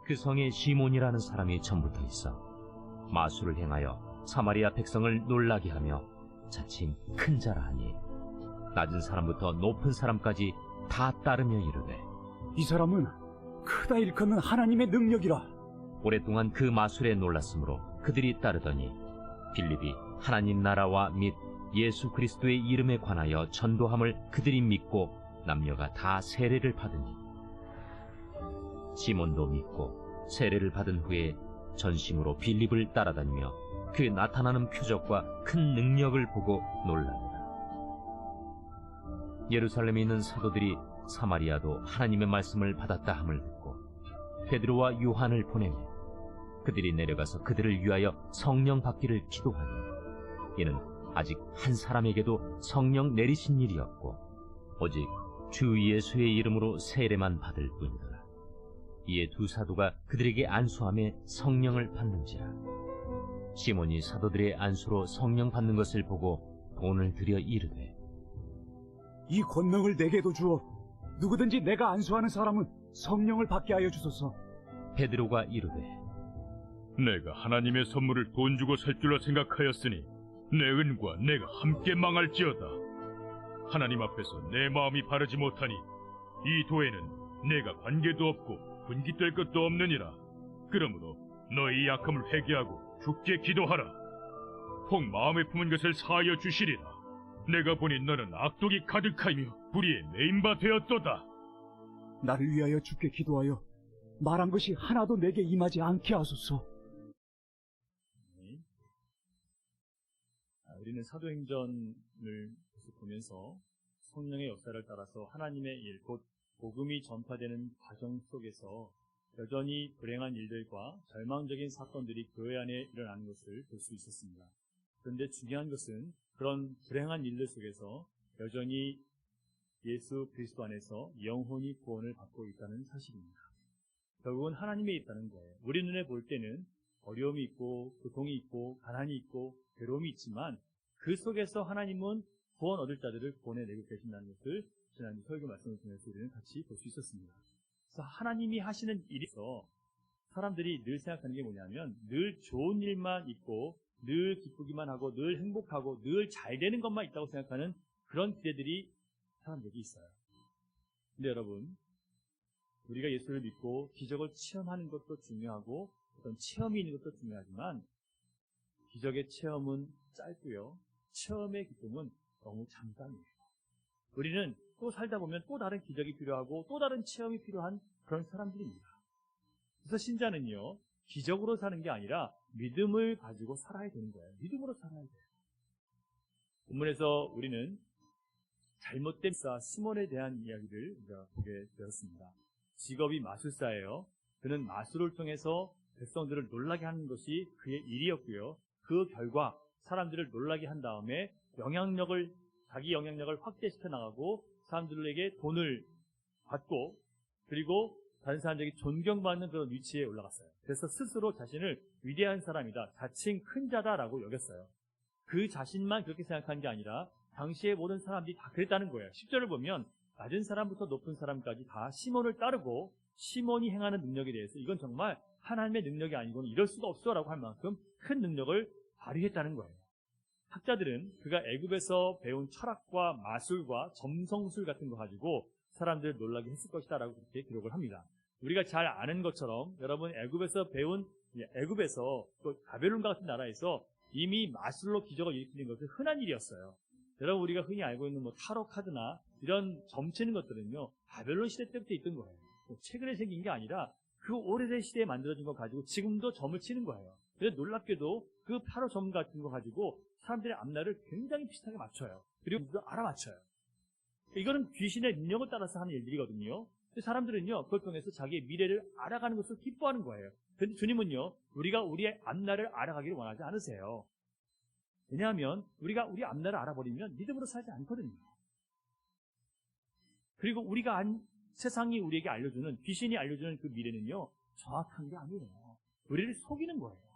그 성에 시몬이라는 사람이 전부터 있어 마술을 행하여 사마리아 백성을 놀라게 하며 자칭 큰 자라 하니 낮은 사람부터 높은 사람까지 다 따르며 이르되 이 사람은 크다 일컫는 하나님의 능력이라. 오랫동안 그 마술에 놀랐으므로 그들이 따르더니 빌립이 하나님 나라와 및 예수 그리스도의 이름에 관하여 전도함을 그들이 믿고 남녀가 다 세례를 받으니 시몬도 믿고 세례를 받은 후에 전심으로 빌립을 따라다니며 그 나타나는 표적과 큰 능력을 보고 놀라니라. 예루살렘에 있는 사도들이 사마리아도 하나님의 말씀을 받았다 함을 듣고 베드로와 요한을 보내매 그들이 내려가서 그들을 위하여 성령 받기를 기도하니 이는 아직 한 사람에게도 성령 내리신 일이었고 오직 주 예수의 이름으로 세례만 받을 뿐이더라. 이에 두 사도가 그들에게 안수하며 성령을 받는지라. 시몬이 사도들의 안수로 성령 받는 것을 보고 돈을 들여 이르되 이 권능을 내게도 주어 누구든지 내가 안수하는 사람은 성령을 받게 하여 주소서. 베드로가 이르되 내가 하나님의 선물을 돈 주고 살 줄로 생각하였으니 내 은과 내가 함께 망할지어다. 하나님 앞에서 내 마음이 바르지 못하니 이 도에는 내가 관계도 없고 분깃될 것도 없느니라. 그러므로 너희 약함을 회개하고 주께 기도하라. 혹 마음에 품은 것을 사하여 주시리라. 내가 보니 너는 악독이 가득하며 불의에 매인 바 되었도다. 나를 위하여 주께 기도하여 말한 것이 하나도 내게 임하지 않게 하소서. 우리는 사도행전을 계속 보면서 성령의 역사를 따라서 하나님의 일, 곧 복음이 전파되는 과정 속에서 여전히 불행한 일들과 절망적인 사건들이 교회 안에 일어나는 것을 볼 수 있었습니다. 그런데 중요한 것은 그런 불행한 일들 속에서 여전히 예수 그리스도 안에서 영혼이 구원을 받고 있다는 사실입니다. 결국은 하나님에 있다는 거예요. 우리 눈에 볼 때는 어려움이 있고 고통이 있고 가난이 있고 괴로움이 있지만 그 속에서 하나님은 구원 얻을 자들을 구원해내고 계신다는 것을 지난 설교 말씀을 통해서 우리는 같이 볼 수 있었습니다. 그래서 하나님이 하시는 일에서 사람들이 늘 생각하는 게 뭐냐면 늘 좋은 일만 있고 늘 기쁘기만 하고 늘 행복하고 늘 잘 되는 것만 있다고 생각하는 그런 기대들이 사람들이 있어요. 근데 여러분, 우리가 예수를 믿고 기적을 체험하는 것도 중요하고 어떤 체험이 있는 것도 중요하지만 기적의 체험은 짧고요. 체험의 기쁨은 너무 잠깐이에요. 우리는 또 살다 보면 또 다른 기적이 필요하고 또 다른 체험이 필요한 그런 사람들입니다. 그래서 신자는요, 기적으로 사는 게 아니라 믿음을 가지고 살아야 되는 거예요. 믿음으로 살아야 돼요. 본문에서 우리는 잘못된 시몬에 대한 이야기를 우리가 보게 되었습니다. 직업이 마술사예요. 그는 마술을 통해서 백성들을 놀라게 하는 것이 그의 일이었고요. 그 결과 사람들을 놀라게 한 다음에 자기 영향력을 확대시켜 나가고 사람들에게 돈을 받고 그리고 다른 사람들에게 존경받는 그런 위치에 올라갔어요. 그래서 스스로 자신을 위대한 사람이다, 자칭 큰 자다라고 여겼어요. 그 자신만 그렇게 생각한 게 아니라 당시의 모든 사람들이 다 그랬다는 거예요. 10절을 보면 낮은 사람부터 높은 사람까지 다 시몬을 따르고 시몬이 행하는 능력에 대해서 이건 정말 하나님의 능력이 아니고는 이럴 수가 없어라고 할 만큼 큰 능력을 발휘했다는 거예요. 학자들은 그가 애굽에서 배운 철학과 마술과 점성술 같은 거 가지고 사람들을 놀라게 했을 것이다라고 그렇게 기록을 합니다. 우리가 잘 아는 것처럼 여러분 애굽에서 또 바벨론과 같은 나라에서 이미 마술로 기적을 일으키는 것은 흔한 일이었어요. 여러분 우리가 흔히 알고 있는 타로 카드나 이런 점치는 것들은요 바벨론 시대 때부터 있던 거예요. 최근에 생긴 게 아니라 그 오래된 시대에 만들어진 거 가지고 지금도 점을 치는 거예요. 그래서 놀랍게도 그 타로 점 같은 거 가지고 사람들의 앞날을 굉장히 비슷하게 맞춰요. 그리고 알아맞혀요. 이거는 귀신의 능력을 따라서 하는 일들이거든요. 사람들은요 그걸 통해서 자기의 미래를 알아가는 것을 기뻐하는 거예요. 그런데 주님은요 우리가 우리의 앞날을 알아가기를 원하지 않으세요. 왜냐하면 우리가 우리 앞날을 알아버리면 믿음으로 살지 않거든요. 그리고 세상이 우리에게 알려주는, 귀신이 알려주는 그 미래는요 정확한 게 아니에요. 우리를 속이는 거예요.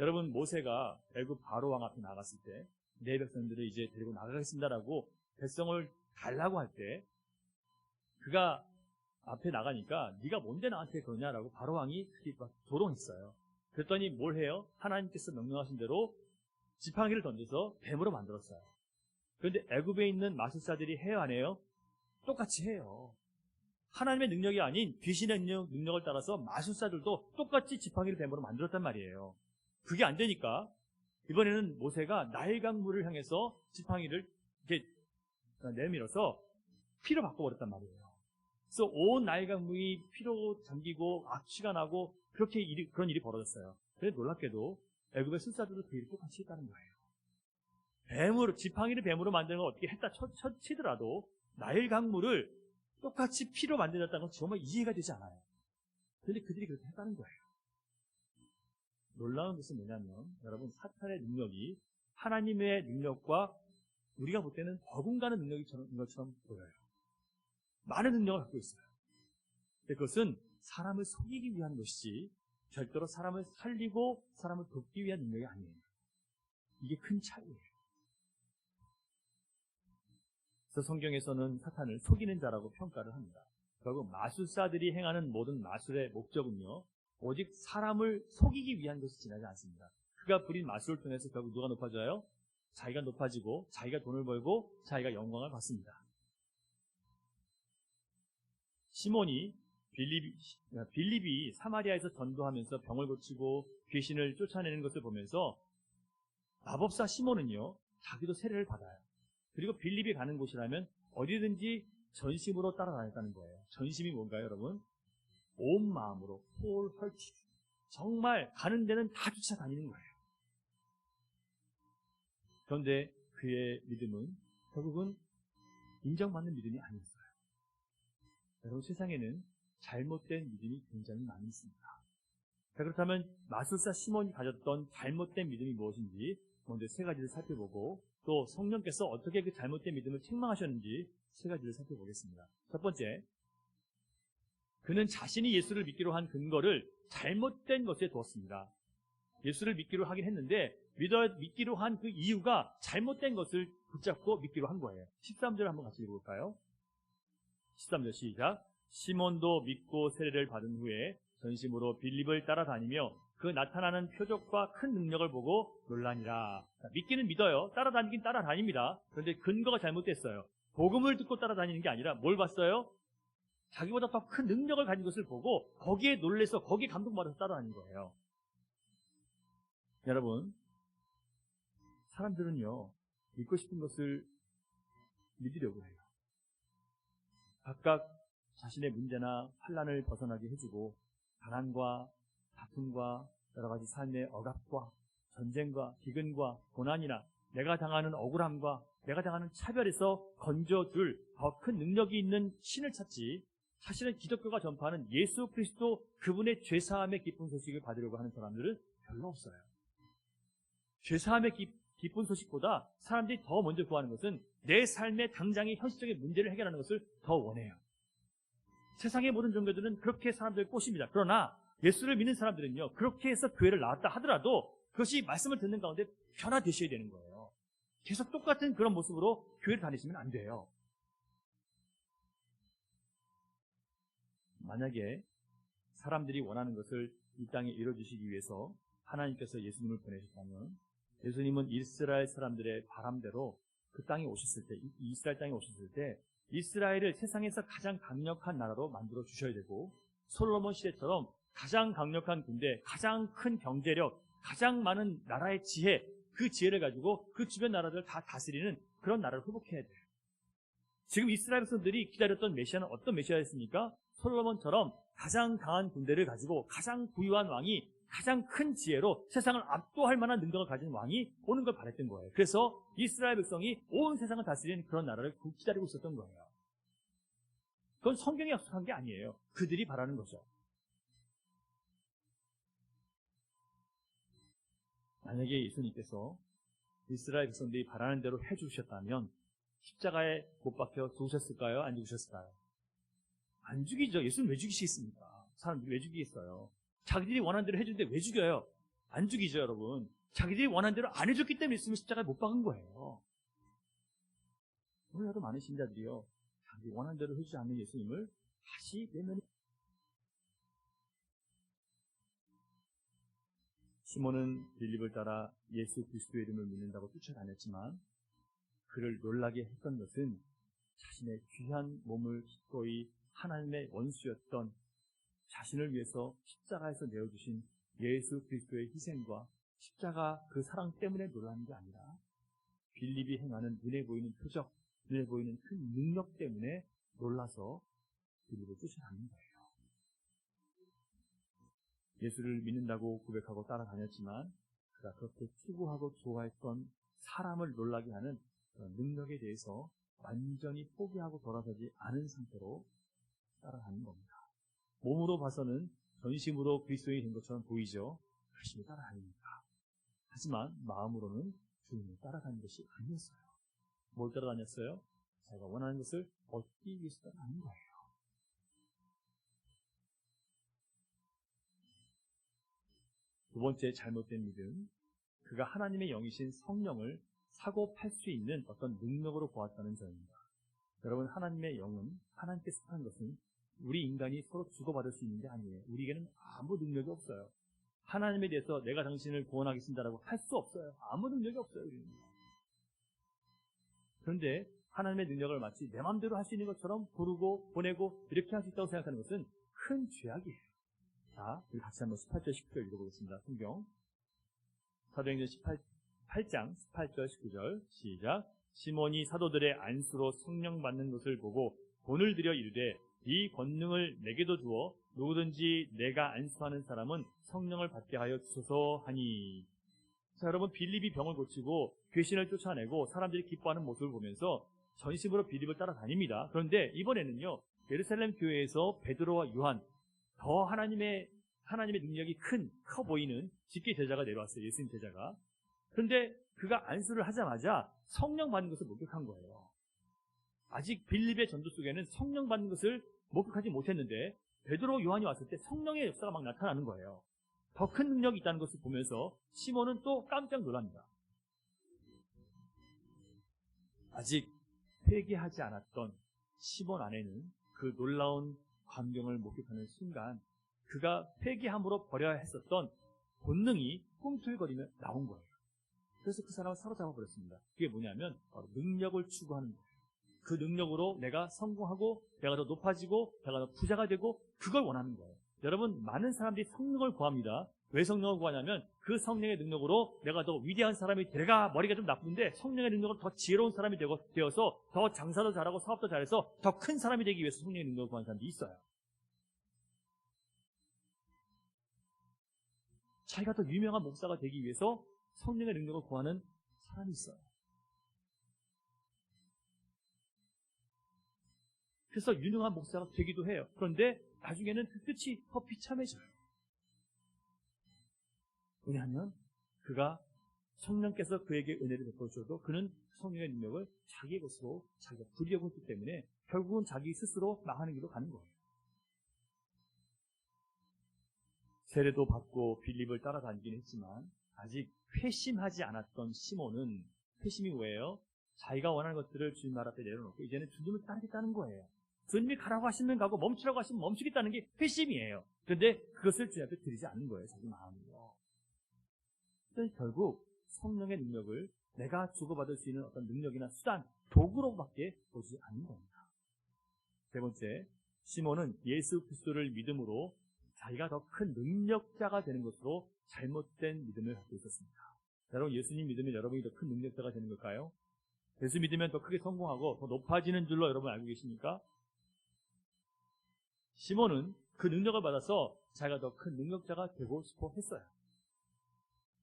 여러분 모세가 애굽 바로 왕 앞에 나갔을 때 내 백성들을 이제 데리고 나가겠습니다라고 백성을 달라고 할 때 그가 앞에 나가니까 네가 뭔데 나한테 그러냐라고 바로왕이 막 조롱했어요. 그랬더니 뭘 해요? 하나님께서 명령하신 대로 지팡이를 던져서 뱀으로 만들었어요. 그런데 애굽에 있는 마술사들이 해요, 안 해요? 똑같이 해요. 하나님의 능력이 아닌 귀신의 능력을 따라서 마술사들도 똑같이 지팡이를 뱀으로 만들었단 말이에요. 그게 안 되니까 이번에는 모세가 나일강물을 향해서 지팡이를 이렇게 내밀어서 피로 바꿔버렸단 말이에요. 그래서 온 나일강물이 피로 잠기고 악취가 나고 그런 일이 벌어졌어요. 그런데 놀랍게도 애굽의 술사들도 그 일을 똑같이 했다는 거예요. 지팡이를 뱀으로 만드는 걸 어떻게 했다 치더라도 나일강물을 똑같이 피로 만들었다는 건 정말 이해가 되지 않아요. 그런데 그들이 그렇게 했다는 거예요. 놀라운 것은 뭐냐면 여러분, 사탄의 능력이 하나님의 능력과 우리가 볼 때는 버금가는 능력인 것처럼 보여요. 많은 능력을 갖고 있어요. 근데 그것은 사람을 속이기 위한 것이지 절대로 사람을 살리고 사람을 돕기 위한 능력이 아니에요. 이게 큰 차이예요. 그래서 성경에서는 사탄을 속이는 자라고 평가를 합니다. 결국 마술사들이 행하는 모든 마술의 목적은요, 오직 사람을 속이기 위한 것이 지나지 않습니다. 그가 부린 마술을 통해서 결국 누가 높아져요? 자기가 높아지고 자기가 돈을 벌고 자기가 영광을 받습니다. 시몬이 빌립이 사마리아에서 전도하면서 병을 고치고 귀신을 쫓아내는 것을 보면서 마법사 시몬은요, 자기도 세례를 받아요. 그리고 빌립이 가는 곳이라면 어디든지 전심으로 따라다녔다는 거예요. 전심이 뭔가요, 여러분? 온 마음으로 홀헐치 정말 가는 데는 다 쫓아다니는 거예요. 그런데 그의 믿음은 결국은 인정받는 믿음이 아니었어요. 여러분, 세상에는 잘못된 믿음이 굉장히 많이 있습니다. 자, 그렇다면 마술사 시몬이 가졌던 잘못된 믿음이 무엇인지 먼저 세 가지를 살펴보고 또 성령께서 어떻게 그 잘못된 믿음을 책망하셨는지 세 가지를 살펴보겠습니다. 첫 번째, 그는 자신이 예수를 믿기로 한 근거를 잘못된 것에 두었습니다. 예수를 믿기로 하긴 했는데 믿기로 한 그 이유가 잘못된 것을 붙잡고 믿기로 한 거예요. 13절 한번 같이 읽어볼까요? 13절 시작. 시몬도 믿고 세례를 받은 후에 전심으로 빌립을 따라다니며 그 나타나는 표적과 큰 능력을 보고 놀라니라. 믿기는 믿어요. 따라다니긴 따라다닙니다. 그런데 근거가 잘못됐어요. 복음을 듣고 따라다니는 게 아니라 뭘 봤어요? 자기보다 더 큰 능력을 가진 것을 보고 거기에 놀래서 거기에 감동받아서 따라다니는 거예요. 여러분, 사람들은요, 믿고 싶은 것을 믿으려고 해요. 각각 자신의 문제나 환난을 벗어나게 해주고 가난과 다툼과 여러 가지 삶의 억압과 전쟁과 기근과 고난이나 내가 당하는 억울함과 내가 당하는 차별에서 건져줄 더 큰 능력이 있는 신을 찾지, 사실은 기독교가 전파하는 예수 그리스도 그분의 죄사함의 기쁜 소식을 받으려고 하는 사람들은 별로 없어요. 죄사함의 기쁜 소식보다 사람들이 더 먼저 구하는 것은 내 삶의 당장의 현실적인 문제를 해결하는 것을 더 원해요. 세상의 모든 종교들은 그렇게 사람들을 꼬십니다. 그러나 예수를 믿는 사람들은요, 그렇게 해서 교회를 나왔다 하더라도 그것이 말씀을 듣는 가운데 변화되셔야 되는 거예요. 계속 똑같은 그런 모습으로 교회를 다니시면 안 돼요. 만약에 사람들이 원하는 것을 이 땅에 이뤄주시기 위해서 하나님께서 예수님을 보내셨다면 예수님은 이스라엘 사람들의 바람대로 그 땅에 오셨을 때, 이스라엘 땅에 오셨을 때 이스라엘을 세상에서 가장 강력한 나라로 만들어 주셔야 되고, 솔로몬 시대처럼 가장 강력한 군대, 가장 큰 경제력, 가장 많은 나라의 지혜, 그 지혜를 가지고 그 주변 나라들을 다 다스리는 그런 나라를 회복해야 돼요. 지금 이스라엘 백성들이 기다렸던 메시아는 어떤 메시아였습니까? 솔로몬처럼 가장 강한 군대를 가지고 가장 부유한 왕이 가장 큰 지혜로 세상을 압도할 만한 능력을 가진 왕이 오는 걸 바랬던 거예요. 그래서 이스라엘 백성이 온 세상을 다스리는 그런 나라를 기다리고 있었던 거예요. 그건 성경이 약속한 게 아니에요. 그들이 바라는 거죠. 만약에 예수님께서 이스라엘 백성들이 바라는 대로 해주셨다면 십자가에 못 박혀 죽으셨을까요? 안 죽으셨을까요? 안 죽이죠. 예수는 왜 죽이시겠습니까? 사람들이 왜 죽이겠어요? 자기들이 원하는 대로 해주는데 왜 죽여요? 안 죽이죠, 여러분. 자기들이 원하는 대로 안 해줬기 때문에 예수님을 십자가에 못 박은 거예요. 오늘도 많은 신자들이요, 자기들이 원하는 대로 해주지 않는 예수님을 다시 내면이 시몬은 빌립을 따라 예수 그리스도의 이름을 믿는다고 쫓아다녔지만 그를 놀라게 했던 것은 자신의 귀한 몸을 기꺼이 하나님의 원수였던 자신을 위해서 십자가에서 내어주신 예수 그리스도의 희생과 십자가 그 사랑 때문에 놀라는 게 아니라 빌립이 행하는 눈에 보이는 표적, 눈에 보이는 큰 능력 때문에 놀라서 빌립을 쫓아다닌 거예요. 예수를 믿는다고 고백하고 따라다녔지만 그가 그렇게 추구하고 좋아했던 사람을 놀라게 하는 그런 능력에 대해서 완전히 포기하고 돌아서지 않은 상태로 따라가는 겁니다. 몸으로 봐서는 전심으로 그리스도인이 된 것처럼 보이죠. 열심히 따라다닙니다. 하지만 마음으로는 주님을 따라가는 것이 아니었어요. 뭘 따라다녔어요? 자기가 원하는 것을 얻기 위해서 따라가는 거예요. 두 번째 잘못된 믿음, 그가 하나님의 영이신 성령을 사고 팔 수 있는 어떤 능력으로 보았다는 점입니다. 여러분, 하나님의 영은, 하나님께 속한 것은 우리 인간이 서로 주고받을 수 있는 게 아니에요. 우리에게는 아무 능력이 없어요. 하나님에 대해서 내가 당신을 구원하겠습니다라고 할 수 없어요. 아무 능력이 없어요. 우리는. 그런데 하나님의 능력을 마치 내 마음대로 할 수 있는 것처럼 부르고 보내고 이렇게 할 수 있다고 생각하는 것은 큰 죄악이에요. 자, 우리 같이 한번 18절 19절 읽어보겠습니다. 성경 사도행전 8장 18절 19절 시작. 시몬이 사도들의 안수로 성령 받는 것을 보고 돈을 들여 이르되 이 권능을 내게도 주어 누구든지 내가 안수하는 사람은 성령을 받게 하여 주소서 하니. 자, 여러분, 빌립이 병을 고치고 귀신을 쫓아내고 사람들이 기뻐하는 모습을 보면서 전심으로 빌립을 따라다닙니다. 그런데 이번에는요, 예루살렘 교회에서 베드로와 요한, 더 하나님의 능력이 커 보이는 직계 제자가 내려왔어요. 예수님 제자가. 그런데 그가 안수를 하자마자 성령 받는 것을 목격한 거예요. 아직 빌립의 전도 속에는 성령 받는 것을 목격하지 못했는데 베드로 요한이 왔을 때 성령의 역사가 막 나타나는 거예요. 더 큰 능력이 있다는 것을 보면서 시몬은 또 깜짝 놀랍니다. 아직 회개하지 않았던 시몬 안에는 그 놀라운 광경을 목격하는 순간 그가 회개함으로 버려야 했었던 본능이 꿈틀거리며 나온 거예요. 그래서 그 사람을 사로잡아 버렸습니다. 그게 뭐냐면 바로 능력을 추구하는 거예요. 그 능력으로 내가 성공하고 내가 더 높아지고 내가 더 부자가 되고 그걸 원하는 거예요. 여러분, 많은 사람들이 성령을 구합니다. 왜 성령을 구하냐면 그 성령의 능력으로 내가 더 위대한 사람이 내가 머리가 좀 나쁜데 성령의 능력으로 더 지혜로운 사람이 되어서 더 장사도 잘하고 사업도 잘해서 더 큰 사람이 되기 위해서 성령의 능력을 구하는 사람들이 있어요. 자기가 더 유명한 목사가 되기 위해서 성령의 능력을 구하는 사람이 있어요. 그래서 유능한 목사가 되기도 해요. 그런데 나중에는 그 끝이 더 비참해져요. 왜냐하면 그가 성령께서 그에게 은혜를 베풀어줘도 그는 성령의 능력을 자기의 것으로 자기가 부리려고 했기 때문에 결국은 자기 스스로 망하는 길로 가는 거예요. 세례도 받고 빌립을 따라다니긴 했지만 아직 회심하지 않았던 시몬은, 회심이 뭐예요? 자기가 원하는 것들을 주님 나라 앞에 내려놓고 이제는 주님을 따르겠다는 거예요. 주님이 가라고 하시면 가고 멈추라고 하시면 멈추겠다는 게 회심이에요. 그런데 그것을 주님 앞에 드리지 않는 거예요. 자기 마음을요. 그래서 결국 성령의 능력을 내가 주고받을 수 있는 어떤 능력이나 수단, 도구로밖에 보지 않는 겁니다. 세 번째, 시몬은 예수 그리스도를 믿음으로 자기가 더 큰 능력자가 되는 것으로 잘못된 믿음을 갖고 있었습니다. 여러분, 예수님 믿으면 여러분이 더 큰 능력자가 되는 걸까요? 예수 믿으면 더 크게 성공하고 더 높아지는 줄로 여러분 알고 계십니까? 시몬은 그 능력을 받아서 자기가 더 큰 능력자가 되고 싶어 했어요.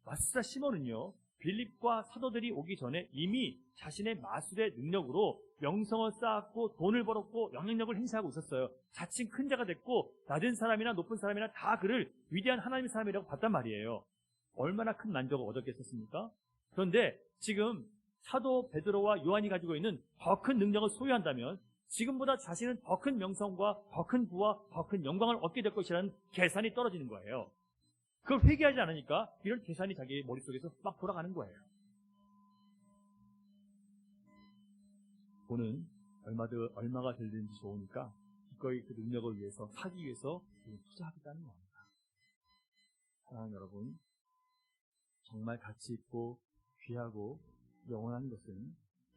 마술사 시몬은요, 빌립과 사도들이 오기 전에 이미 자신의 마술의 능력으로 명성을 쌓았고 돈을 벌었고 영향력을 행사하고 있었어요. 자칭 큰 자가 됐고 낮은 사람이나 높은 사람이나 다 그를 위대한 하나님의 사람이라고 봤단 말이에요. 얼마나 큰 만족을 얻었겠습니까? 그런데 지금 사도 베드로와 요한이 가지고 있는 더 큰 능력을 소유한다면 지금보다 자신은 더 큰 명성과 더 큰 부와 더 큰 영광을 얻게 될 것이라는 계산이 떨어지는 거예요. 그걸 회개하지 않으니까 이런 계산이 자기 머릿속에서 막 돌아가는 거예요. 돈은 얼마가 들든지 좋으니까 기꺼이 그 능력을 위해서 사기 위해서 투자하겠다는 겁니다. 사랑하는 여러분, 정말 가치 있고 귀하고 영원한 것은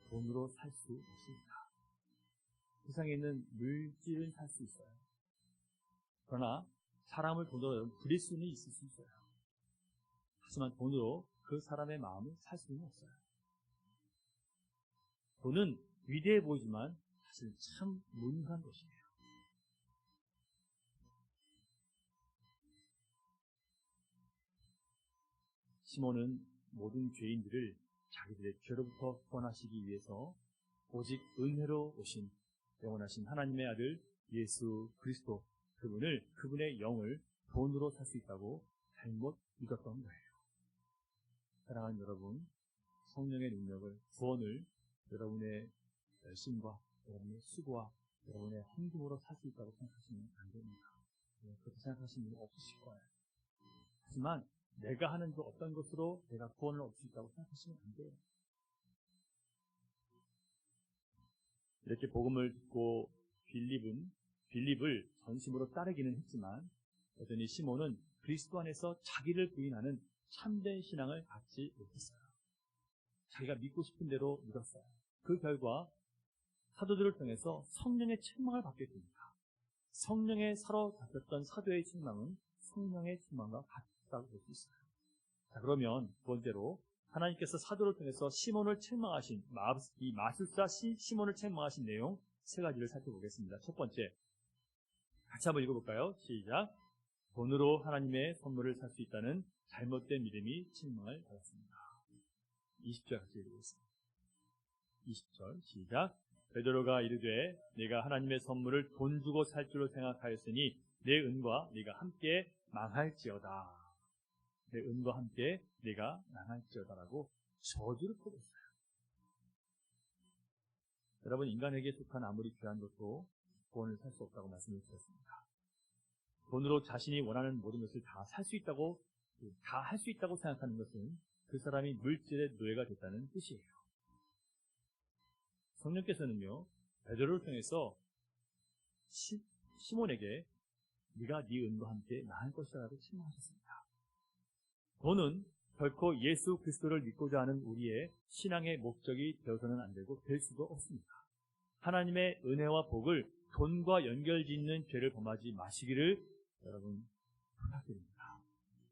돈으로 살 수 없습니다. 세상에 있는 물질은 살 수 있어요. 그러나 사람을 돈으로 부릴 수는 있을 수 있어요. 하지만 돈으로 그 사람의 마음을 살 수는 없어요. 돈은 위대해 보이지만 사실 참 무능한 것이에요. 시몬은 모든 죄인들을 자기들의 죄로부터 구원하시기 위해서 오직 은혜로 오신 영원하신 하나님의 아들 예수 그리스도 그분의 영을 돈으로 살 수 있다고 잘못 믿었던 거예요. 사랑하는 여러분, 성령의 능력을, 구원을 여러분의 열심과 여러분의 수고와 여러분의 헌금으로 살 수 있다고 생각하시면 안 됩니다. 그렇게 생각하시는 분 없으실 거예요. 하지만 내가 하는 그 어떤 것으로 내가 구원을 얻을 수 있다고 생각하시면 안 돼요. 이렇게 복음을 듣고 빌립을 전심으로 따르기는 했지만 여전히 시몬은 그리스도 안에서 자기를 부인하는 참된 신앙을 갖지 못했어요. 자기가 믿고 싶은 대로 믿었어요. 그 결과 사도들을 통해서 성령의 책망을 받게 됩니다. 성령에 사로잡혔던 사도의 책망은 성령의 책망과 같다고 볼 수 있어요. 자, 그러면 두 번째로 하나님께서 사도를 통해서 시몬을 책망하신 이 마술사 시몬을 책망하신 내용 세 가지를 살펴보겠습니다. 첫 번째, 같이 한번 읽어볼까요? 시작. 돈으로 하나님의 선물을 살 수 있다는 잘못된 믿음이 책망을 받았습니다. 20절 같이 읽어보겠습니다. 20절 시작. 베드로가 이르되 내가 하나님의 선물을 돈 주고 살 줄로 생각하였으니 내 은과 네가 함께 망할지어다. 내 은과 함께 네가 망할지어다라고 저주를 퍼붓어요. 여러분, 인간에게 속한 아무리 귀한 것도 구원을 살 수 없다고 말씀을 드렸습니다. 돈으로 자신이 원하는 모든 것을 다 살 수 있다고, 다 할 수 있다고 생각하는 것은 그 사람이 물질의 노예가 됐다는 뜻이에요. 성령께서는요, 베드로를 통해서 시몬에게 네가 네 은과 함께 망할 것이라고 책망하셨습니다. 돈은 결코 예수 그리스도를 믿고자 하는 우리의 신앙의 목적이 되어서는 안 되고 될 수도 없습니다. 하나님의 은혜와 복을 돈과 연결짓는 죄를 범하지 마시기를 여러분 부탁드립니다.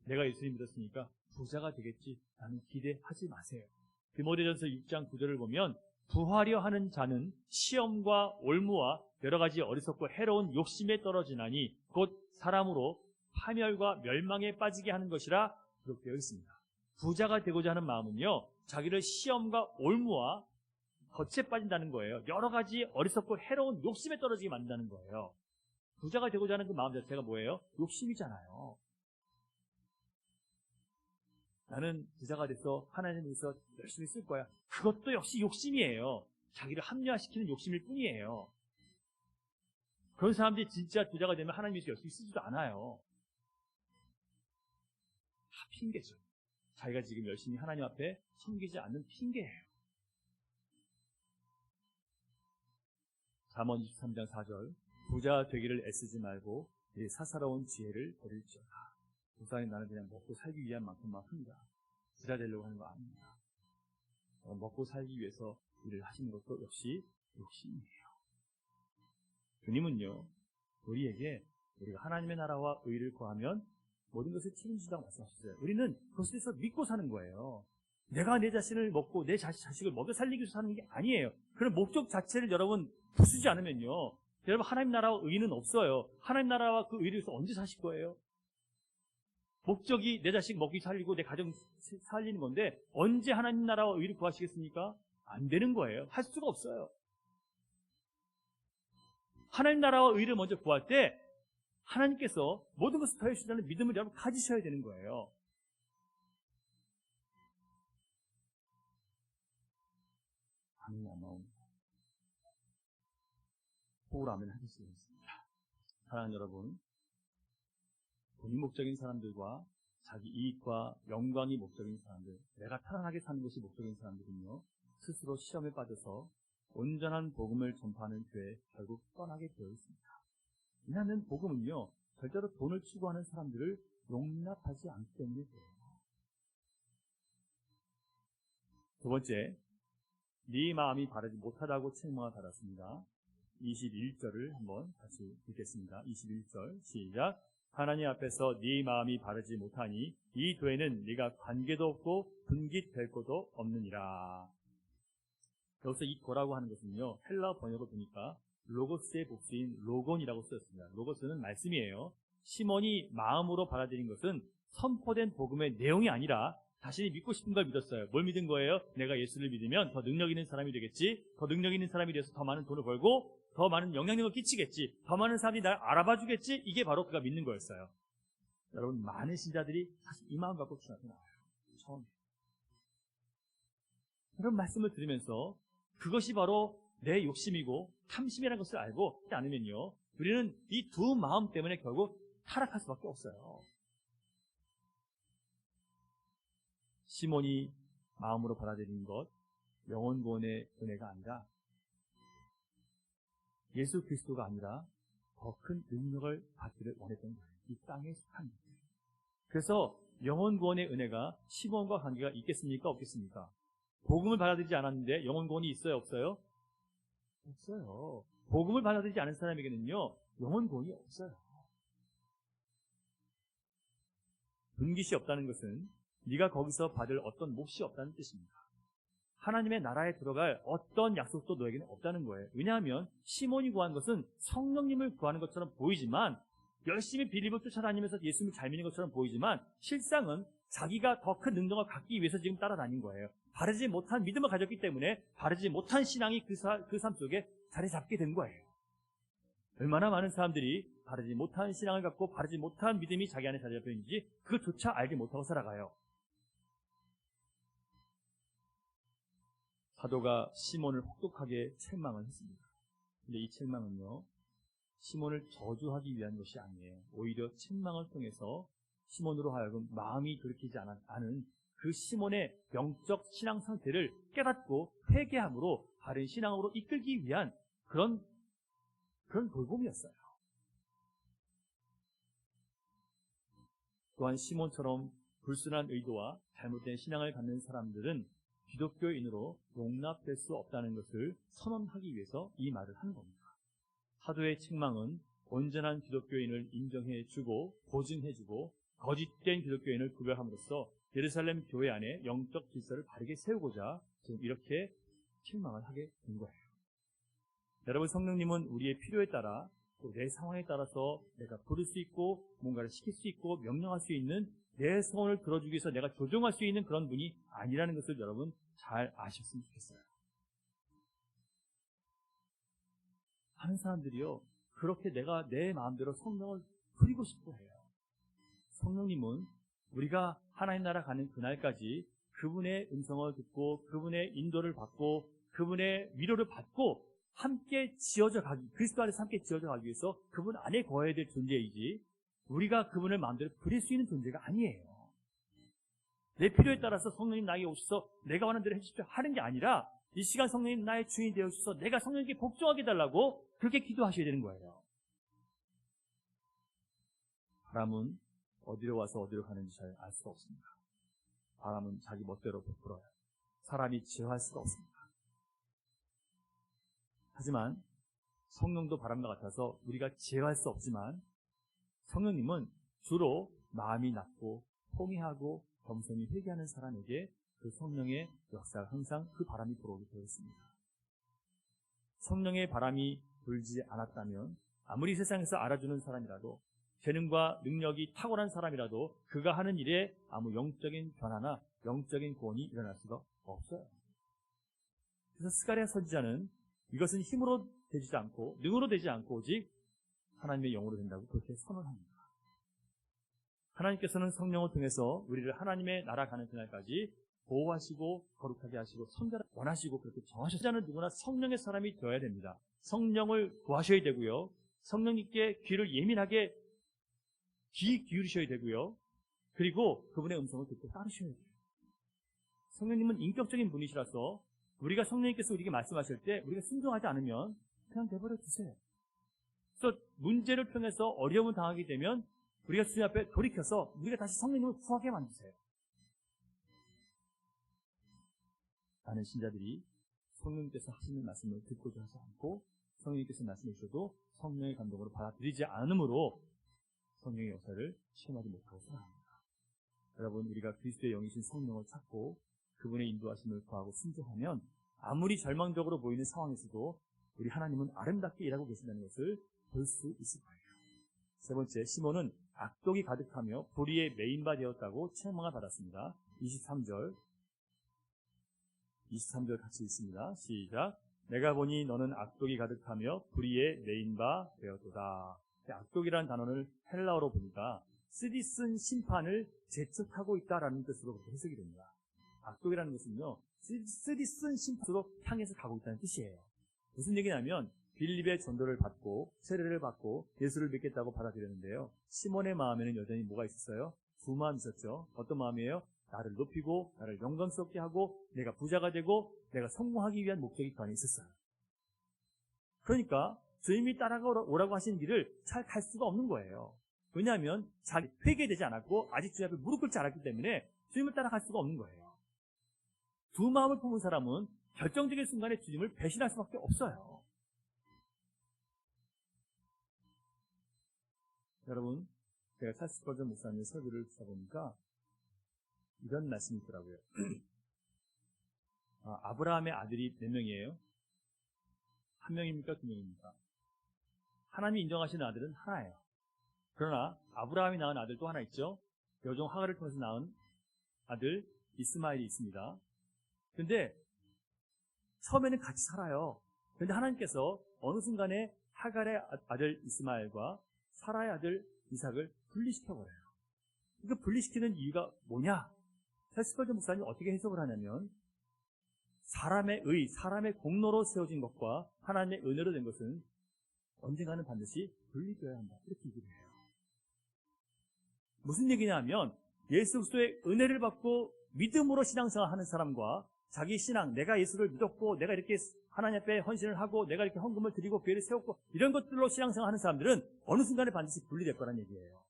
내가 예수님 믿었으니까 부자가 되겠지라는 기대하지 마세요. 디모데전서 6장 9절을 보면 부하려 하는 자는 시험과 올무와 여러 가지 어리석고 해로운 욕심에 떨어지나니 곧 사람으로 파멸과 멸망에 빠지게 하는 것이라 기록되어 있습니다. 부자가 되고자 하는 마음은요, 자기를 시험과 올무와 덫에 빠진다는 거예요. 여러 가지 어리석고 해로운 욕심에 떨어지게 만든다는 거예요. 부자가 되고자 하는 그 마음 자체가 뭐예요? 욕심이잖아요. 나는 부자가 돼서 하나님을 위해서 열심히 쓸 거야. 그것도 역시 욕심이에요. 자기를 합리화시키는 욕심일 뿐이에요. 그런 사람들이 진짜 부자가 되면 하나님 위해서 열심히 쓰지도 않아요. 다 핑계죠. 자기가 지금 열심히 하나님 앞에 섬기지 않는 핑계예요. 잠언 23장 4절 부자 되기를 애쓰지 말고 이 사사로운 지혜를 버릴지어다. 부자인 나는 그냥 먹고 살기 위한 만큼만 합니다. 부자 되려고 하는 거 아닙니다. 먹고 살기 위해서 일을 하시는 것도 역시 욕심이에요. 주님은요, 우리에게 우리가 하나님의 나라와 의를 구하면 모든 것을 책임지다고 말씀하셨어요. 우리는 그것에서 믿고 사는 거예요. 내가 내 자신을 먹고 내 자식을 먹여 살리기 위해서 사는 게 아니에요. 그런 목적 자체를 여러분 부수지 않으면요, 여러분 하나님 나라와 의는 없어요. 하나님 나라와 그 의를 위해서 언제 사실 거예요? 목적이 내 자식 먹이 살리고 내 가정 살리는 건데 언제 하나님 나라와 의를 구하시겠습니까? 안 되는 거예요. 할 수가 없어요. 하나님 나라와 의를 먼저 구할 때 하나님께서 모든 것을 더해 주신다는 믿음을 여러분 가지셔야 되는 거예요. 아멘, 아멘. 호흡을 아멘 하겠습니다. 사랑하는 여러분, 돈이 목적인 사람들과 자기 이익과 영광이 목적인 사람들, 내가 편안하게 사는 것이 목적인 사람들은요, 스스로 시험에 빠져서 온전한 복음을 전파하는 교회에 결국 떠나게 되어 있습니다. 왜냐하면 복음은요, 절대로 돈을 추구하는 사람들을 용납하지 않기 때문에 그래요. 두 번째, 네 마음이 바르지 못하다고 책망을 받았습니다. 21절을 한번 다시 읽겠습니다. 21절 시작. 하나님 앞에서 네 마음이 바르지 못하니 이 도에는 네가 관계도 없고 분깃될 것도 없느니라. 여기서 이 도라고 하는 것은요, 헬라 번역을 보니까 로고스의 복수인 로곤이라고 쓰였습니다. 로고스는 말씀이에요. 시몬이 마음으로 받아들인 것은 선포된 복음의 내용이 아니라 자신이 믿고 싶은 걸 믿었어요. 뭘 믿은 거예요? 내가 예수를 믿으면 더 능력 있는 사람이 되겠지. 더 능력 있는 사람이 돼서 더 많은 돈을 벌고 더 많은 영향력을 끼치겠지. 더 많은 사람들이 날 알아봐 주겠지. 이게 바로 그가 믿는 거였어요. 여러분, 많은 신자들이 사실 이 마음 갖고 주님한테 나와요. 처음에. 그런 말씀을 들으면서 그것이 바로 내 욕심이고 탐심이라는 것을 알고 하지 않으면요, 우리는 이 두 마음 때문에 결국 타락할 수밖에 없어요. 시몬이 마음으로 받아들인 것, 영혼 구원의 은혜가 아니라 예수 그리스도가 아니라 더 큰 능력을 받기를 원했던 거예요. 이 땅에 속한 거예요. 그래서 영혼 구원의 은혜가 시몬과 관계가 있겠습니까? 없겠습니까? 복음을 받아들이지 않았는데 영혼 구원이 있어요? 없어요? 없어요. 복음을 받아들이지 않은 사람에게는요, 영혼 구원이 없어요. 분깃이 없다는 것은 네가 거기서 받을 어떤 몫이 없다는 뜻입니다. 하나님의 나라에 들어갈 어떤 약속도 너에게는 없다는 거예요. 왜냐하면 시몬이 구한 것은 성령님을 구하는 것처럼 보이지만, 열심히 빌립을 쫓아다니면서 예수님을 잘 믿는 것처럼 보이지만, 실상은 자기가 더 큰 능력을 갖기 위해서 지금 따라다닌 거예요. 바르지 못한 믿음을 가졌기 때문에 바르지 못한 신앙이 그 삶 속에 자리 잡게 된 거예요. 얼마나 많은 사람들이 바르지 못한 신앙을 갖고 바르지 못한 믿음이 자기 안에 자리 잡혀 있는지 그것조차 알지 못하고 살아가요. 사도가 시몬을 혹독하게 책망을 했습니다. 근데 이 책망은요, 시몬을 저주하기 위한 것이 아니에요. 오히려 책망을 통해서 시몬으로 하여금 마음이 돌이키지 않은 그 시몬의 영적 신앙 상태를 깨닫고 회개함으로 바른 신앙으로 이끌기 위한 그런 돌봄이었어요. 또한 시몬처럼 불순한 의도와 잘못된 신앙을 갖는 사람들은 기독교인으로 용납될 수 없다는 것을 선언하기 위해서 이 말을 한 겁니다. 사도의 책망은 온전한 기독교인을 인정해주고 보증해주고 거짓된 기독교인을 구별함으로써 예루살렘 교회 안에 영적 질서를 바르게 세우고자 지금 이렇게 책망을 하게 된 거예요. 여러분, 성령님은 우리의 필요에 따라 또 내 상황에 따라서 내가 부를 수 있고 뭔가를 시킬 수 있고 명령할 수 있는, 내 소원을 들어주기 위해서 내가 조종할 수 있는 그런 분이 아니라는 것을 여러분 잘 아셨으면 좋겠어요. 많은 사람들이요, 그렇게 내가 내 마음대로 성령을 부리고 싶어 해요. 성령님은 우리가 하나님 나라 가는 그날까지 그분의 음성을 듣고 그분의 인도를 받고 그분의 위로를 받고 함께 지어져 가기, 그리스도 안에서 함께 지어져 가기 위해서 그분 안에 거해야 될 존재이지, 우리가 그분을 마음대로 부릴 수 있는 존재가 아니에요. 내 필요에 따라서 성령님 나에게 오셔서 내가 원하는 대로 해주십시오 하는 게 아니라, 이 시간 성령님 나의 주인이 되어주셔서 내가 성령님께 복종하게 해달라고 그렇게 기도하셔야 되는 거예요. 바람은 어디로 와서 어디로 가는지 잘 알 수가 없습니다. 바람은 자기 멋대로 베풀어요. 사람이 제어할 수가 없습니다. 하지만 성령도 바람과 같아서 우리가 제어할 수 없지만, 성령님은 주로 마음이 낮고 통회하고 겸손히 회개하는 사람에게 그 성령의 역사가 항상 그 바람이 불어오게 되어 있습니다. 성령의 바람이 불지 않았다면 아무리 세상에서 알아주는 사람이라도, 재능과 능력이 탁월한 사람이라도 그가 하는 일에 아무 영적인 변화나 영적인 구원이 일어날 수가 없어요. 그래서 스가랴 선지자는 이것은 힘으로 되지 않고 능으로 되지 않고 오직 하나님의 영으로 된다고 그렇게 선언합니다. 하나님께서는 성령을 통해서 우리를 하나님의 나라 가는 그날까지 보호하시고 거룩하게 하시고 선별을 원하시고 그렇게 정하셨다는, 누구나 성령의 사람이 되어야 됩니다. 성령을 구하셔야 되고요, 성령님께 귀를 예민하게 귀 기울이셔야 되고요, 그리고 그분의 음성을 듣고 따르셔야 돼요. 성령님은 인격적인 분이시라서 우리가 성령님께서 우리에게 말씀하실 때 우리가 순종하지 않으면 그냥 내버려 두세요. 그래서 문제를 통해서 어려움을 당하게 되면 우리가 주님 앞에 돌이켜서 우리가 다시 성령님을 구하게 만드세요. 많은 신자들이 성령님께서 하시는 말씀을 듣고자 하지 않고 성령님께서 말씀해 주셔도 성령의 감동으로 받아들이지 않으므로 성령의 역사를 체험하지 못하고 살아갑니다. 여러분, 우리가 그리스도의 영이신 성령을 찾고 그분의 인도하심을 구하고 순종하면 아무리 절망적으로 보이는 상황에서도 우리 하나님은 아름답게 일하고 계신다는 것을 볼 수 있을 거예요. 세 번째, 시몬은 악독이 가득하며 불의에 메인바 되었다고 책망을 받았습니다. 23절 같이 읽습니다. 시작. 내가 보니 너는 악독이 가득하며 불의에 메인바 되었도다. 악독이라는 단어를 헬라어로 보니까 쓰디쓴 심판을 재촉하고 있다라는 뜻으로 그렇게 해석이 됩니다. 악독이라는 것은요, 쓰디쓴 심판으로 향해서 가고 있다는 뜻이에요. 무슨 얘기냐면 빌립의 전도를 받고 세례를 받고 예수를 믿겠다고 받아들였는데요. 시몬의 마음에는 여전히 뭐가 있었어요? 두 마음이 있었죠. 어떤 마음이에요? 나를 높이고 나를 영광스럽게 하고 내가 부자가 되고 내가 성공하기 위한 목적이 그 안에 있었어요. 그러니까 주님이 따라오라고 하신 길을 잘 갈 수가 없는 거예요. 왜냐하면 자기 회개되지 않았고 아직 주님 앞에 무릎 꿇지 않았기 때문에 주님을 따라갈 수가 없는 거예요. 두 마음을 품은 사람은 결정적인 순간에 주님을 배신할 수밖에 없어요. 여러분, 제가 찰스 스펄전 목사님의 설교를 듣다 보니까 이런 말씀이 있더라고요. 아브라함의 아들이 몇 명이에요? 한 명입니까? 두 명입니까? 하나님이 인정하시는 아들은 하나예요. 그러나 아브라함이 낳은 아들 또 하나 있죠. 여종 하갈을 통해서 낳은 아들 이스마엘이 있습니다. 근데 처음에는 같이 살아요. 그런데 하나님께서 어느 순간에 하갈의 아들 이스마엘과 사라의 아들 이삭을 분리시켜버려요. 그 분리시키는 이유가 뭐냐? 찰스 목사님 어떻게 해석을 하냐면 사람의 사람의 공로로 세워진 것과 하나님의 은혜로 된 것은 언젠가는 반드시 분리되어야 한다. 이렇게 얘기를 해요. 무슨 얘기냐면 예수 그리스도의 은혜를 받고 믿음으로 신앙생활 하는 사람과 자기 신앙, 내가 예수를 믿었고 내가 이렇게 하나님 앞에 헌신을 하고 내가 이렇게 헌금을 드리고 교회를 세웠고 이런 것들로 신앙생활 하는 사람들은 어느 순간에 반드시 분리될 거란 얘기예요.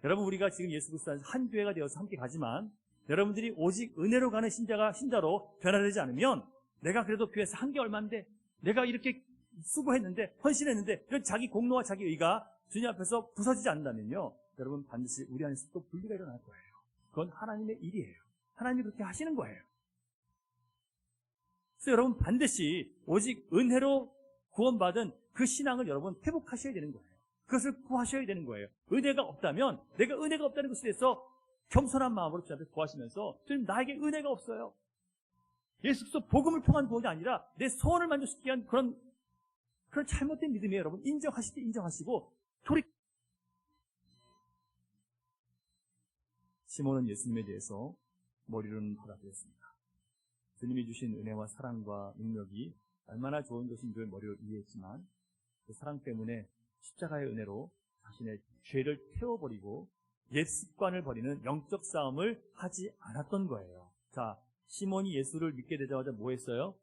여러분, 우리가 지금 예수 그리스도 안에서 한 교회가 되어서 함께 가지만 여러분들이 오직 은혜로 가는 신자로 변화되지 않으면 내가 그래도 교회에서 한 게 얼마인데 내가 이렇게 수고했는데 헌신했는데 이런 자기 공로와 자기 의가 주님 앞에서 부서지지 않는다면요, 여러분 반드시 우리 안에서 또 분리가 일어날 거예요. 그건 하나님의 일이에요. 하나님이 그렇게 하시는 거예요. 그래서 여러분 반드시 오직 은혜로 구원받은 그 신앙을 여러분 회복하셔야 되는 거예요. 그것을 구하셔야 되는 거예요. 은혜가 없다면 내가 은혜가 없다는 것에 대해서 겸손한 마음으로 주님 앞에 구하시면서 주님 나에게 은혜가 없어요. 예수 그리스도 복음을 통한 구원이 아니라 내 소원을 만족시키기 위한 그런 잘못된 믿음이에요. 여러분 인정하실 때 인정하시고 시몬은 예수님에 대해서 머리로는 받아들였습니다. 주님이 주신 은혜와 사랑과 능력이 얼마나 좋은 것인 줄 머리로 이해했지만 그 사랑 때문에 십자가의 은혜로 자신의 죄를 태워버리고 옛 습관을 버리는 영적 싸움을 하지 않았던 거예요. 자, 시몬이 예수를 믿게 되자마자 뭐 했어요?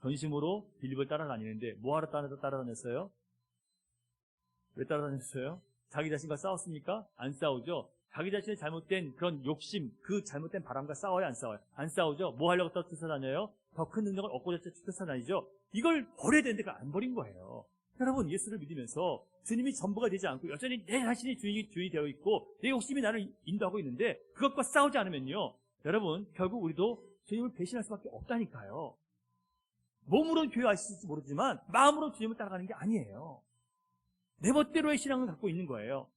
전심으로 빌립을 따라다니는데 뭐하러 따라다녔어요? 왜 따라다녔어요? 자기 자신과 싸웠습니까? 안 싸우죠. 자기 자신의 잘못된 그런 욕심, 그 잘못된 바람과 싸워요? 안 싸워요? 안 싸우죠. 뭐 하려고 쫓아다녀요? 더 큰 능력을 얻고자 쫓아다니죠. 이걸 버려야 되는데 그걸 안 버린 거예요. 여러분, 예수를 믿으면서 주님이 전부가 되지 않고 여전히 내 자신이 주인이 되어 있고 내 욕심이 나를 인도하고 있는데 그것과 싸우지 않으면요, 여러분 결국 우리도 주님을 배신할 수밖에 없다니까요. 몸으로는 교회 아실지 모르지만 마음으로 주님을 따라가는 게 아니에요. 내 멋대로의 신앙을 갖고 있는 거예요.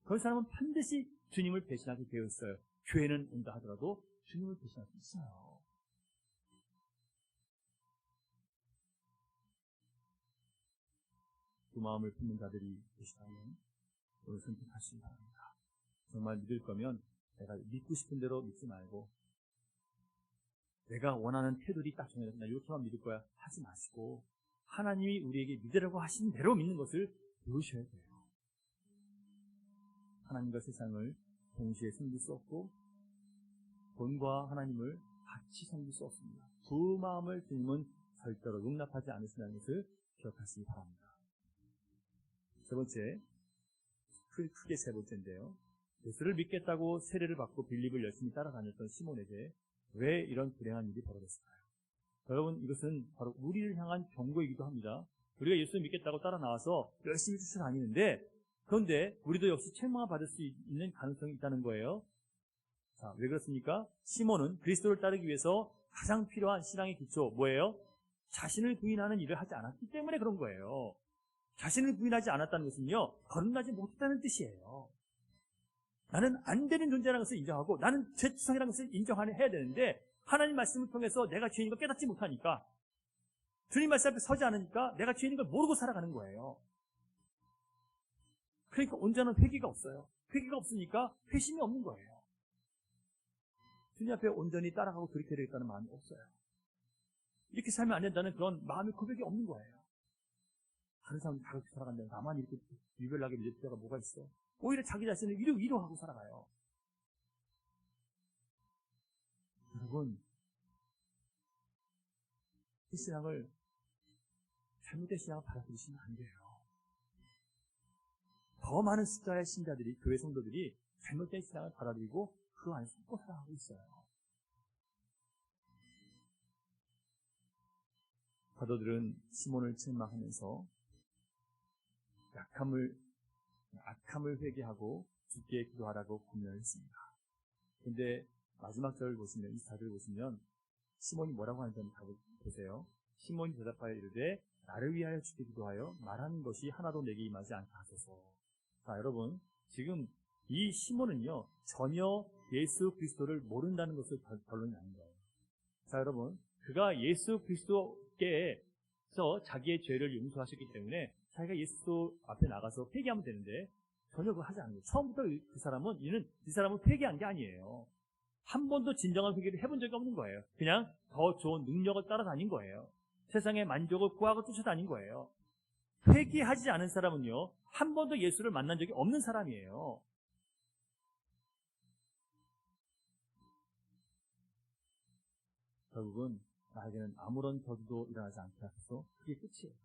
그런 사람은 반드시 주님을 배신하게 되어 있어요. 교회는 온다 하더라도 주님을 배신할 수 있어요. 그 마음을 품는 자들이 계시다면 오늘 선택하시기 바랍니다. 정말 믿을 거면 내가 믿고 싶은 대로 믿지 말고 내가 원하는 태도리 딱 정해서 나 이렇게만 믿을 거야 하지 마시고 하나님이 우리에게 믿으라고 하신 대로 믿는 것을 배우셔야 돼요. 하나님과 세상을 동시에 섬길 수 없고 돈과 하나님을 같이 섬길 수 없습니다. 두 마음을 주님은 절대로 용납하지 않으신다는 것을 기억하시기 바랍니다. 세 번째, 크게 세 번째인데요. 예수를 믿겠다고 세례를 받고 빌립을 열심히 따라다녔던 시몬에게 왜 이런 불행한 일이 벌어졌을까요? 여러분, 이것은 바로 우리를 향한 경고이기도 합니다. 우리가 예수를 믿겠다고 따라 나와서 열심히 쫓아다니는데, 그런데 우리도 역시 책망을 받을 수 있는 가능성이 있다는 거예요. 자, 왜 그렇습니까? 시몬은 그리스도를 따르기 위해서 가장 필요한 신앙의 기초, 뭐예요? 자신을 부인하는 일을 하지 않았기 때문에 그런 거예요. 자신을 부인하지 않았다는 것은요, 거듭나지 못했다는 뜻이에요. 나는 안 되는 존재라는 것을 인정하고, 나는 죄투성이라는 것을 인정해야 되는데, 하나님 말씀을 통해서 내가 죄인인 걸 깨닫지 못하니까, 주님 말씀 앞에 서지 않으니까 내가 죄인인 걸 모르고 살아가는 거예요. 그러니까 온전한 회개가 없어요. 회개가 없으니까 회심이 없는 거예요. 주님 앞에 온전히 따라가고 그렇게 되겠다는 마음이 없어요. 이렇게 살면 안 된다는 그런 마음의 고백이 없는 거예요. 다른 사람은 다 그렇게 살아간다면 나만 이렇게 유별나게 믿을 필요가 뭐가 있어? 오히려 자기 자신을 위로하고 살아가요. 여러분, 이 신앙을, 잘못된 신앙을 받아들이시면 안 돼요. 더 많은 숫자의 신자들이, 교회 성도들이 잘못된 신앙을 받아들이고 그 안에서 또 살아가고 있어요. 사도들은 시몬을 책망하면서 악함을 회개하고 주께 기도하라고 권면했습니다. 그런데 마지막 절을 보시면, 24절을 보시면 시몬이 뭐라고 하는지 한번 보세요. 시몬이 대답하여 이르되 나를 위하여 주께 기도하여 말하는 것이 하나도 내게 임하지 않게 하소서. 자, 여러분, 지금 이 시몬은요, 전혀 예수 그리스도를 모른다는 것을 결론이 나는 거예요. 자, 여러분, 그가 예수 그리스도께서 자기의 죄를 용서하셨기 때문에 자기가 예수 앞에 나가서 회개하면 되는데 전혀 그거 하지 않는 거예요. 처음부터 이 사람은 회개한 게 아니에요. 한 번도 진정한 회개를 해본 적이 없는 거예요. 그냥 더 좋은 능력을 따라다닌 거예요. 세상의 만족을 구하고 쫓아다닌 거예요. 회개하지 않은 사람은요, 한 번도 예수를 만난 적이 없는 사람이에요. 결국은 나에게는 아무런 저주도 일어나지 않게 하셔서 그게 끝이에요.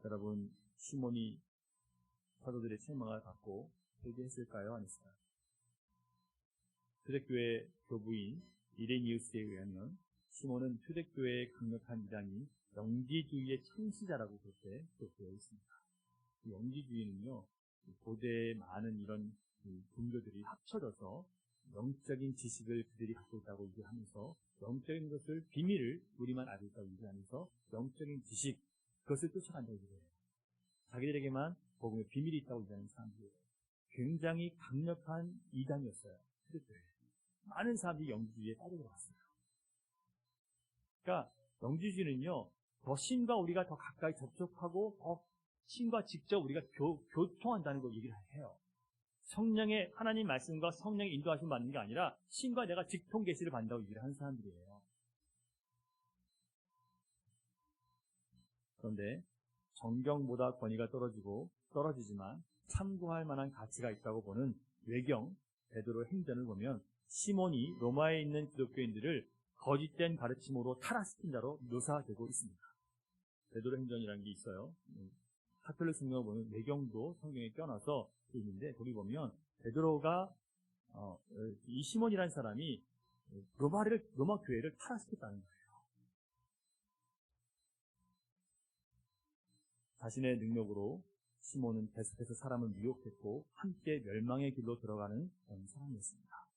여러분, 시몬이 사도들의 책망을 받고 회개했을까요? 안 했을까요? 초대교회 교부인 이레니우스에 의하면 시몬은 초대교회의 강력한 이단인 영지주의의 창시자라고 그렇게 기록되어 있습니다. 영지주의는요, 고대의 많은 이런 종교들이 합쳐져서 영적인 지식을 그들이 갖고 있다고 얘기하면서 영적인 것을, 비밀을 우리만 알고 있다고 얘기하면서 영적인 지식, 그것을 쫓아간다고 얘기해요. 자기들에게만 복음의 비밀이 있다고 얘기하는 사람들이에요. 굉장히 강력한 이단이었어요. 많은 사람들이 영지주의에 빠져들어갔어요. 그러니까 영지주의는요, 더 신과 우리가 더 가까이 접촉하고 더 신과 직접 우리가 교통한다는 걸 얘기를 해요. 성령의, 하나님 말씀과 성령의 인도하심을 받는 게 아니라 신과 내가 직통 계시를 받는다고 얘기를 하는 사람들이에요. 그런데 정경보다 권위가 떨어지지만 참고할 만한 가치가 있다고 보는 외경 베드로 행전을 보면 시몬이 로마에 있는 기독교인들을 거짓된 가르침으로 타락시킨 자로 묘사되고 있습니다. 베드로 행전이라는 게 있어요. 카톨릭 성경을 보면 외경도 성경에 껴놔서 있는데, 거기 보면 베드로가 이 시몬이라는 사람이 로마 교회를 타락시켰다는 거예요. 자신의 능력으로 시몬은 계속해서 사람을 미혹했고 함께 멸망의 길로 들어가는 그런 사람이었습니다.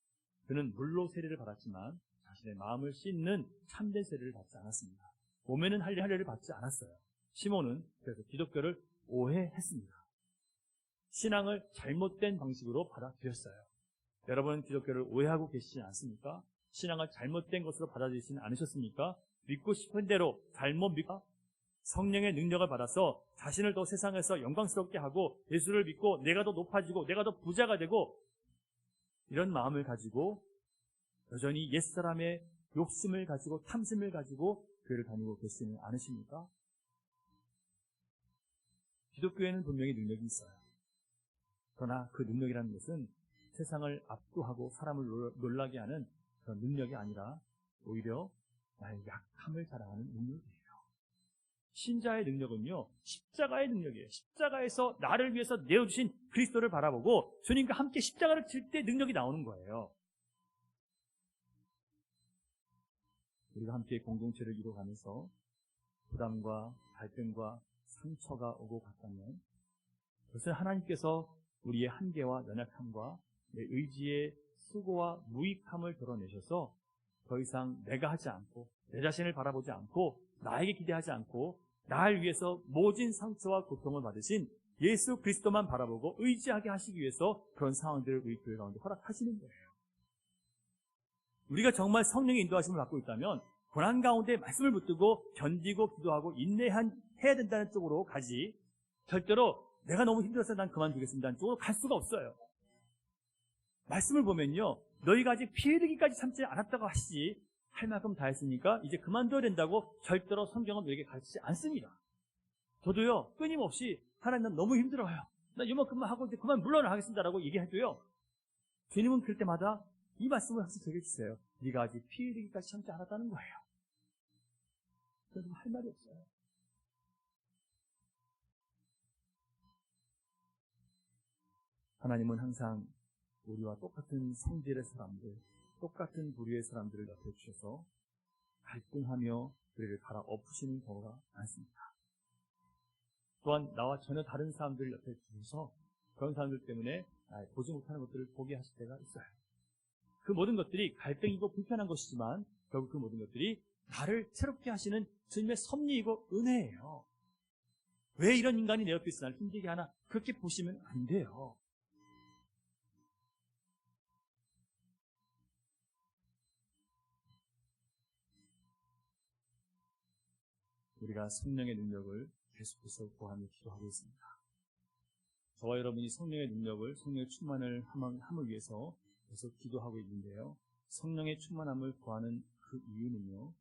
그는 물로 세례를 받았지만 자신의 마음을 씻는 참된 세례를 받지 않았습니다. 몸에는 할례를 받지 않았어요. 시몬은 그래서 기독교를 오해했습니다. 신앙을 잘못된 방식으로 받아들였어요. 여러분은 기독교를 오해하고 계시지 않습니까? 신앙을 잘못된 것으로 받아들이지는 않으셨습니까? 믿고 싶은 대로 잘못 믿고 성령의 능력을 받아서 자신을 더 세상에서 영광스럽게 하고 예수를 믿고 내가 더 높아지고 내가 더 부자가 되고 이런 마음을 가지고 여전히 옛사람의 욕심을 가지고 탐심을 가지고 교회를 다니고 계시지는 않으십니까? 기독교에는 분명히 능력이 있어요. 그러나 그 능력이라는 것은 세상을 압도하고 사람을 놀라게 하는 그런 능력이 아니라 오히려 나의 약함을 자랑하는 능력이에요. 신자의 능력은요, 십자가의 능력이에요. 십자가에서 나를 위해서 내어주신 그리스도를 바라보고 주님과 함께 십자가를 질 때 능력이 나오는 거예요. 우리가 함께 공동체를 이루어가면서 부담과 갈등과 상처가 오고 갔다면 그것을 하나님께서 우리의 한계와 연약함과 내 의지의 수고와 무익함을 드러내셔서 더 이상 내가 하지 않고 내 자신을 바라보지 않고 나에게 기대하지 않고 나를 위해서 모진 상처와 고통을 받으신 예수 그리스도만 바라보고 의지하게 하시기 위해서 그런 상황들을 우리 교회 가운데 허락하시는 거예요. 우리가 정말 성령의 인도하심을 받고 있다면 고난 가운데 말씀을 붙들고 견디고 기도하고 인내해야 된다는 쪽으로 가지, 절대로 내가 너무 힘들어서 난 그만두겠습니다는 쪽으로 갈 수가 없어요. 말씀을 보면요, 너희가 아직 피 흘리기까지 참지 않았다고 하시지 할 만큼 다 했으니까 이제 그만둬야 된다고 절대로 성경은 우리에게 가르치지 않습니다. 저도요, 끊임없이 하나님 난 너무 힘들어요, 나 이만큼만 하고 이제 그만 물러나가겠습니다라고 얘기해도요, 주님은 그럴 때마다 이 말씀을 항상 저에게 주세요. 네가 아직 피 흘리기까지 참지 않았다는 거예요. 그래서 할 말이 없어요. 하나님은 항상 우리와 똑같은 성질의 사람들, 똑같은 부류의 사람들을 옆에 주셔서 갈등하며 우리를 갈아엎으시는 경우가 많습니다. 또한 나와 전혀 다른 사람들을 옆에 주셔서 그런 사람들 때문에 보지 못하는 것들을 보게 하실 때가 있어요. 그 모든 것들이 갈등이고 불편한 것이지만 결국 그 모든 것들이 나를 새롭게 하시는 주님의 섭리이고 은혜예요. 왜 이런 인간이 내 옆에 있어 나를 힘들게 하나, 그렇게 보시면 안 돼요. 우리가 성령의 능력을 계속해서 구하며 기도하고 있습니다. 저와 여러분이 성령의 능력을, 성령의 충만을 함을 위해서 계속 기도하고 있는데요. 성령의 충만함을 구하는 그 이유는요,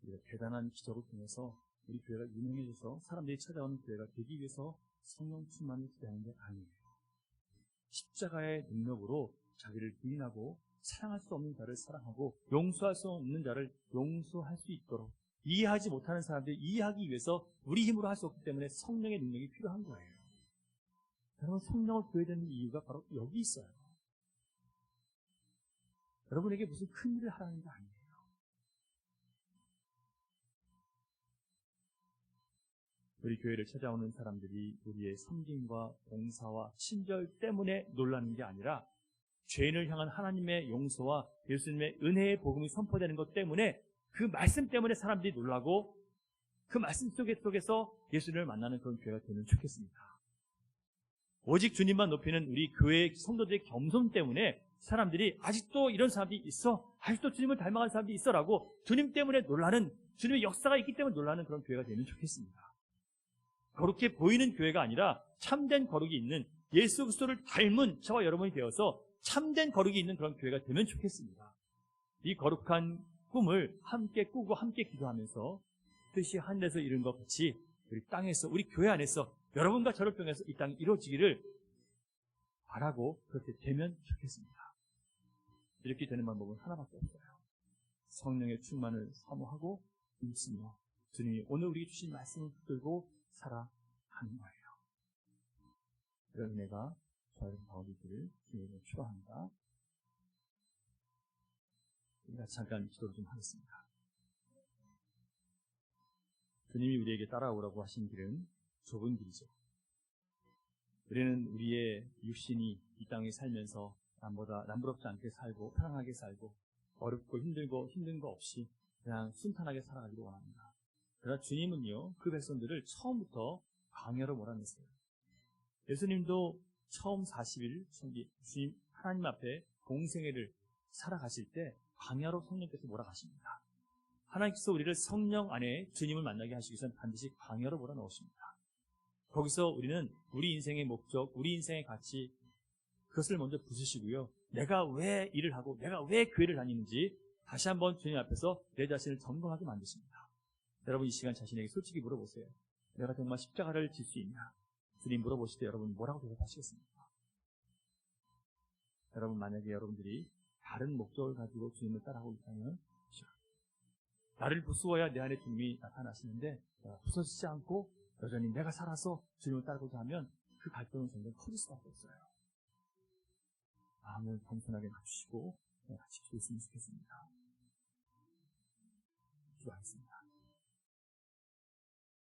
우리가 대단한 기적을 통해서 우리 교회가 유명해져서 사람들이 찾아오는 교회가 되기 위해서 성령 충만을 기대하는 게 아니에요. 십자가의 능력으로 자기를 부인하고 사랑할 수 없는 자를 사랑하고 용서할 수 없는 자를 용서할 수 있도록, 이해하지 못하는 사람들이 이해하기 위해서 우리 힘으로 할 수 없기 때문에 성령의 능력이 필요한 거예요. 여러분, 성령을 구해야 되는 이유가 바로 여기 있어요. 여러분에게 무슨 큰 일을 하라는 게 아니에요. 우리 교회를 찾아오는 사람들이 우리의 섬김과 봉사와 친절 때문에 놀라는 게 아니라 죄인을 향한 하나님의 용서와 예수님의 은혜의 복음이 선포되는 것 때문에, 그 말씀 때문에 사람들이 놀라고 그 말씀 속에서 예수님을 만나는 그런 교회가 되면 좋겠습니다. 오직 주님만 높이는 우리 교회 성도들의 겸손 때문에 사람들이 아직도 이런 사람들이 있어, 아직도 주님을 닮아가는 사람들이 있어라고 주님 때문에 놀라는, 주님의 역사가 있기 때문에 놀라는 그런 교회가 되면 좋겠습니다. 거룩해 보이는 교회가 아니라 참된 거룩이 있는, 예수 그리스도를 닮은 저와 여러분이 되어서 참된 거룩이 있는 그런 교회가 되면 좋겠습니다. 이 거룩한 꿈을 함께 꾸고 함께 기도하면서 뜻이 하늘에서 이룬 것 같이 우리 땅에서, 우리 교회 안에서 여러분과 저를 통해서 이 땅이 이루어지기를 바라고 그렇게 되면 좋겠습니다. 이렇게 되는 방법은 하나밖에 없어요. 성령의 충만을 사모하고 믿으며 주님이 오늘 우리에게 주신 말씀을 붙들고 살아가는 거예요. 이런 은혜가 저희를 가운데를 주님으로 축원합니다. 우리가 잠깐 기도를 좀 하겠습니다. 주님이 우리에게 따라오라고 하신 길은 좁은 길이죠. 우리는 우리의 육신이 이 땅에 살면서 남보다 남부럽지 않게 살고 편안하게 살고 어렵고 힘들고 힘든 거 없이 그냥 순탄하게 살아가기를 원합니다. 그러나 주님은요, 그 백성들을 처음부터 광야로 몰아냈어요. 예수님도 처음 40일 주님 하나님 앞에 공생애를 살아가실 때 광야로 성령께서 몰아가십니다. 하나님께서 우리를 성령 안에 주님을 만나게 하시기 위해서는 반드시 광야로 몰아넣으십니다. 거기서 우리는 우리 인생의 목적, 우리 인생의 가치, 그것을 먼저 부수시고요. 내가 왜 일을 하고 내가 왜 교회를 다니는지 다시 한번 주님 앞에서 내 자신을 점검하게 만드십니다. 여러분, 이 시간 자신에게 솔직히 물어보세요. 내가 정말 십자가를 질 수 있냐? 주님 물어보실 때 여러분 뭐라고 대답하시겠습니까? 여러분, 만약에 여러분들이 다른 목적을 가지고 주님을 따라하고 있다면 나를 부수어야 내 안에 주님이 나타나시는데 부서지지 않고 여전히 내가 살아서 주님을 따르고자 하면 그 갈등은 점점 커질 수밖에 없어요. 마음을 겸손하게 낮추시고 같이 기도했으면 좋겠습니다. 기도하겠습니다.